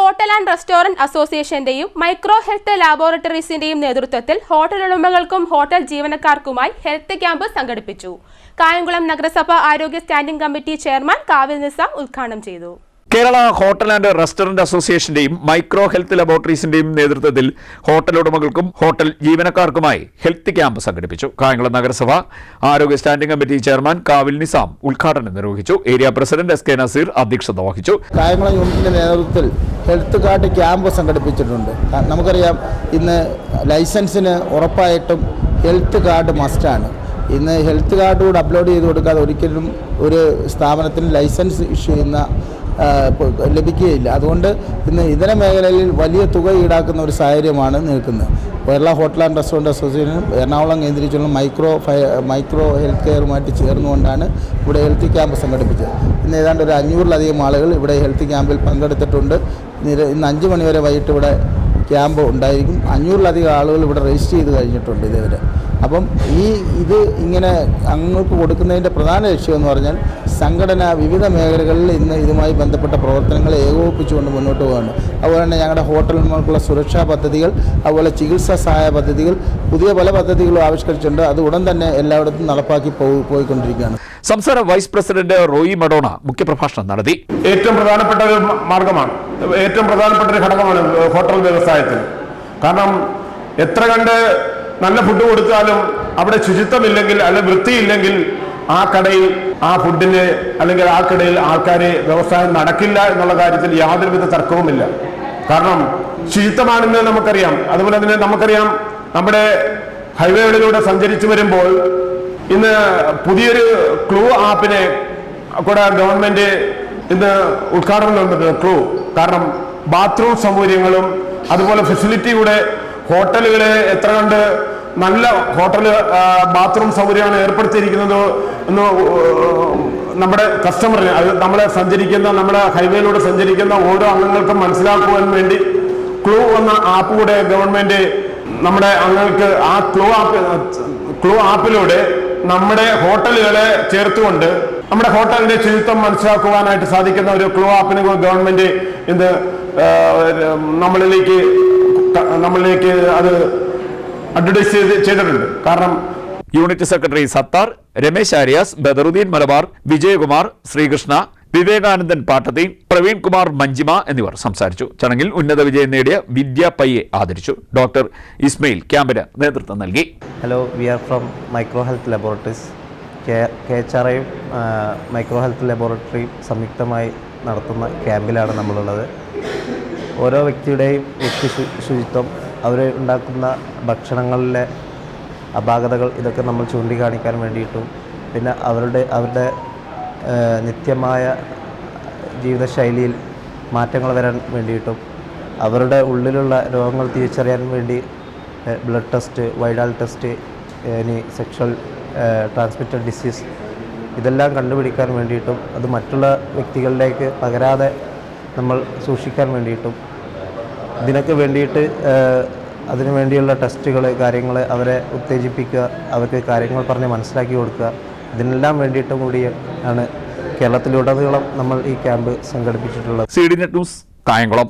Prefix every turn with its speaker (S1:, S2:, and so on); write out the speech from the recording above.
S1: Hotel and restaurant അസോസിയേഷന്റെയും micro health ലാബോറട്ടറീസിന്റെയും നേതൃത്വത്തിൽ ഹോട്ടൽ ഉടമകൾക്കും ഹോട്ടൽ ജീവനക്കാർക്കുമായി ഹെൽത്ത് ക്യാമ്പ് സംഘടിപ്പിച്ചു. കായംകുളം നഗരസഭ ആരോഗ്യ സ്റ്റാൻഡിംഗ് കമ്മിറ്റി ചെയർമാൻ കാവിൽ നിസാം ഉദ്ഘാടനം ചെയ്തു.
S2: കേരള ഹോട്ടൽ ആൻഡ് റെസ്റ്റോറന്റ് അസോസിയേഷന്റെയും മൈക്രോ ഹെൽത്ത് ലബോറട്ടറീസിന്റെയും നേതൃത്വത്തിൽ ഹോട്ടൽ ഉടമകൾക്കും ഹോട്ടൽ ജീവനക്കാർക്കുമായി ഹെൽത്ത് ക്യാമ്പ് സംഘടിപ്പിച്ചു. കായംകുളം നഗരസഭ ആരോഗ്യ സ്റ്റാൻഡിംഗ് കമ്മിറ്റി ചെയർമാൻ കാവിൽ നിസാം ഉദ്ഘാടനം നിർവഹിച്ചു. Area president S K Naseer അധ്യക്ഷത വഹിച്ചു.
S3: കായംകുളം യൂണിറ്റിന്റെ നേതൃത്വത്തിൽ ഹെൽത്ത് കാർഡ് ക്യാമ്പ് സംഘടിപ്പിച്ചിട്ടുണ്ട്. നമുക്കറിയാം, ഇന്ന് ലൈസൻസിന് ഉറപ്പായിട്ടും ഹെൽത്ത് കാർഡ് മസ്റ്റാണ്. ഇന്ന് ഹെൽത്ത് കാർഡ് കൂടെ അപ്ലോഡ് ചെയ്ത് കൊടുക്കാതെ ഒരിക്കലും ഒരു സ്ഥാപനത്തിന് ലൈസൻസ് ഇഷ്യൂ ചെയ്യുന്ന ലഭിക്കുകയില്ല. അതുകൊണ്ട് ഇന്ന് ഇതര മേഖലയിൽ വലിയ തുക ഈടാക്കുന്ന ഒരു സാഹചര്യമാണ് നിൽക്കുന്നത്. കേരള ഹോട്ടൽ ആൻഡ് റെസ്റ്റോറൻറ്റ് അസോസിയേഷനും എറണാകുളം കേന്ദ്രീകരിച്ചുള്ള മൈക്രോ ഹെൽത്ത് കെയറുമായിട്ട് ചേർന്നുകൊണ്ടാണ് ഇവിടെ ഹെൽത്ത് ക്യാമ്പ് സംഘടിപ്പിച്ചത്. ഇന്ന് ഏതാണ്ട് ഒരു 500-ലധികം ആളുകൾ ഇവിടെ ഹെൽത്ത് ക്യാമ്പിൽ പങ്കെടുത്തിട്ടുണ്ട്. ഇന്ന് 5 മണി വരെ വൈകിട്ട് ഇവിടെ ക്യാമ്പ് ഉണ്ടായിരിക്കും. 500-ലധികം ആളുകൾ ഇവിടെ രജിസ്റ്റർ ചെയ്ത് കഴിഞ്ഞിട്ടുണ്ട് ഇതുവരെ. അപ്പം ഇത് ഇങ്ങനെ അങ്ങോട്ട് കൊടുക്കുന്നതിൻ്റെ പ്രധാന ലക്ഷ്യം എന്ന് പറഞ്ഞാൽ സംഘടന വിവിധ മേഖലകളിൽ ഇന്ന് ഇതുമായി ബന്ധപ്പെട്ട പ്രവർത്തനങ്ങളെ ഏകോപിപ്പിച്ചുകൊണ്ട് മുന്നോട്ട് പോകുകയാണ്. അതുപോലെ തന്നെ ഞങ്ങളുടെ ഹോട്ടലുകൾക്കുള്ള സുരക്ഷാ പദ്ധതികൾ, അതുപോലെ ചികിത്സാ സഹായ പദ്ധതികൾ, പുതിയ പല പദ്ധതികളും ആവിഷ്കരിച്ചിട്ടുണ്ട്. അത് ഉടൻ തന്നെ എല്ലായിടത്തും നടപ്പാക്കി പോയിക്കൊണ്ടിരിക്കുകയാണ്.
S2: സംസ്ഥാന വൈസ് പ്രസിഡന്റ് റോയി മഡോണ മുഖ്യപ്രഭാഷണം നടത്തി.
S4: ഏറ്റവും പ്രധാനപ്പെട്ട ഒരു മാർഗമാണ്, ഏറ്റവും പ്രധാനപ്പെട്ട ഒരു ഘടകമാണ് ഹോട്ടൽ വ്യവസായത്തിൽ. കാരണം എത്ര കണ്ട് നല്ല ഫുഡ് കൊടുത്താലും അവിടെ ശുചിത്വമില്ലെങ്കിൽ അല്ലെങ്കിൽ വൃത്തിയില്ലെങ്കിൽ ആ കടയിൽ ആ ഫുഡിന് അല്ലെങ്കിൽ ആ കടയിൽ ആൾക്കാരെ വ്യവസായം നടക്കില്ല എന്നുള്ള കാര്യത്തിൽ യാതൊരുവിധ തർക്കവുമില്ല. കാരണം ശുചിത്വമാണെന്ന് നമുക്കറിയാം. അതുപോലെ തന്നെ നമുക്കറിയാം, നമ്മുടെ ഹൈവേകളിലൂടെ സഞ്ചരിച്ചു വരുമ്പോൾ ഇന്ന് പുതിയൊരു ക്ലൂ ആപ്പിനെ കൂടെ ഗവൺമെന്റ് ഇന്ന് ഉദ്ഘാടനം നടത്തുന്നത്. ക്ലൂ കാരണം ബാത്റൂം സൗകര്യങ്ങളും അതുപോലെ ഫെസിലിറ്റിയുടെ ഹോട്ടലുകളെ എത്ര കണ്ട് നല്ല ഹോട്ടൽ ബാത്റൂം സൗകര്യമാണ് ഏർപ്പെടുത്തിയിരിക്കുന്നത് എന്ന് നമ്മുടെ കസ്റ്റമറിന്, അത് നമ്മുടെ ഹൈവേയിലൂടെ സഞ്ചരിക്കുന്ന ഓരോ അംഗങ്ങൾക്കും മനസ്സിലാക്കുവാൻ വേണ്ടി ക്ലൂ എന്ന ആപ്പ് കൂടെ ഗവൺമെന്റ് നമ്മുടെ അംഗങ്ങൾക്ക് ആ ക്ലൂ ആപ്പിലൂടെ നമ്മുടെ ഹോട്ടലുകളെ ചേർത്തുകൊണ്ട് നമ്മുടെ ഹോട്ടലിന്റെ ശുചിത്വം മനസ്സിലാക്കുവാനായിട്ട് സാധിക്കുന്ന ഒരു ക്ലൂ ആപ്പിന് ഗവൺമെന്റ് ഇന്ന് നമ്മളിലേക്ക് അത് അഡ്വർടൈസ് ചെയ്തിട്ടുണ്ട്. കാരണം
S2: യൂണിറ്റ് സെക്രട്ടറി സത്താർ, രമേശ് ആര്യാസ്, ബദറുദ്ദീൻ മലബാർ, വിജയകുമാർ, ശ്രീകൃഷ്ണ, വിവേകാനന്ദൻ പാട്ടത്തി, പ്രവീൺ കുമാർ മഞ്ജിമ എന്നിവർ സംസാരിച്ചു. ചടങ്ങിൽ ഉന്നത വിജയം നേടിയ വിദ്യ പയ്യെ ആദരിച്ചു. ഡോക്ടർ ഇസ്മയിൽ ക്യാമ്പിന് നേതൃത്വം നൽകി.
S5: Hello, we are from micro health laboratories. KHRയും മൈക്രോ ഹെൽത്ത് ലബോറട്ടറിയും സംയുക്തമായി നടത്തുന്ന ക്യാമ്പിലാണ് നമ്മളുള്ളത്. ഓരോ വ്യക്തിയുടെയും വ്യക്തി ശുചിത്വം, അവർ ഉണ്ടാക്കുന്ന ഭക്ഷണങ്ങളിലെ അപാകതകൾ, ഇതൊക്കെ നമ്മൾ ചൂണ്ടിക്കാണിക്കാൻ വേണ്ടിയിട്ടും പിന്നെ അവരുടെ നിത്യമായ ജീവിതശൈലിയിൽ മാറ്റങ്ങൾ വരാൻ വേണ്ടിയിട്ടും അവരുടെ ഉള്ളിലുള്ള രോഗങ്ങൾ തിരിച്ചറിയാൻ വേണ്ടി ബ്ലഡ് ടെസ്റ്റ്, വൈഡാൽ ടെസ്റ്റ്, ഇനി സെക്ഷൽ ട്രാൻസ്മിറ്റഡ് ഡിസീസ്, ഇതെല്ലാം കണ്ടുപിടിക്കാൻ വേണ്ടിയിട്ടും അത് മറ്റുള്ള വ്യക്തികളിലേക്ക് പകരാതെ നമ്മൾ സൂക്ഷിക്കാൻ വേണ്ടിയിട്ടും ഇതിനൊക്കെ വേണ്ടിയിട്ട് അതിനു വേണ്ടിയുള്ള ടെസ്റ്റുകൾ, കാര്യങ്ങൾ അവരെ ഉത്തേജിപ്പിക്കുക, അവർക്ക് കാര്യങ്ങൾ പറഞ്ഞ് മനസ്സിലാക്കി കൊടുക്കുക, ഇതിനെല്ലാം വേണ്ടിയിട്ടും കൂടിയാണ് കേരളത്തിലുടനീളം നമ്മൾ ഈ ക്യാമ്പ് സംഘടിപ്പിച്ചിട്ടുള്ളത്.
S2: CDNet news, Kayamkulam.